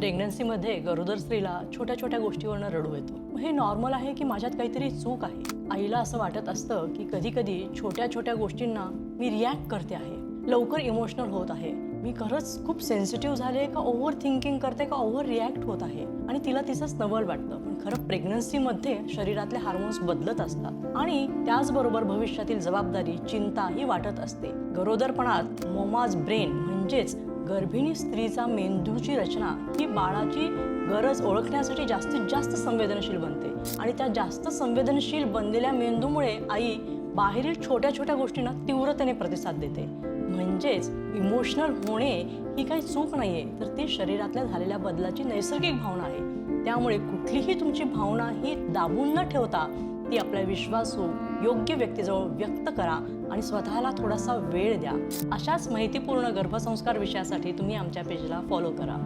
प्रेग्नन्सीमध्ये गरोदर स्त्रीला छोट्या छोट्या गोष्टीवरनं रडू येतो. हे नॉर्मल आहे की माझ्यात काहीतरी चूक आहे? आईला असं वाटत असतं की कधी कधी छोट्या छोट्या गोष्टींना मी रिॲक्ट करते आहे, लवकर इमोशनल होत आहे, मी खरंच खूप सेन्सिटिव्ह झाले का ओव्हर थिंकिंग करते का ओव्हर रिॲक्ट होत आहे. आणि तिला तिचंच नवल वाटतं. पण खरं प्रेग्नन्सीमध्ये शरीरातले हार्मोन्स बदलत असतात आणि त्याचबरोबर भविष्यातील जबाबदारी, चिंताही वाटत असते. गरोदरपणात मोमाज ब्रेन म्हणजेच गर्भिणी स्त्रीचा मेंदूची रचना ही बाळाची गरज ओळखण्यासाठी जास्तीत जास्त संवेदनशील बनते आणि त्या जास्त संवेदनशील बनलेल्या मेंदूमुळे आई बाहेरील छोट्या छोट्या गोष्टींना तीव्रतेने प्रतिसाद देते. म्हणजेच इमोशनल होणे ही काही चूक नाहीये, तर ती शरीरातल्या झालेल्या बदलाची नैसर्गिक भावना आहे. त्यामुळे कुठलीही तुमची भावना ही दाबून न ठेवता ती आपल्या विश्वासू योग्य व्यक्तीजवळ व्यक्त करा आणि स्वतःला थोडासा वेळ द्या. अशाच माहितीपूर्ण गर्भसंस्कार विषयासाठी तुम्ही आमच्या पेजला फॉलो करा.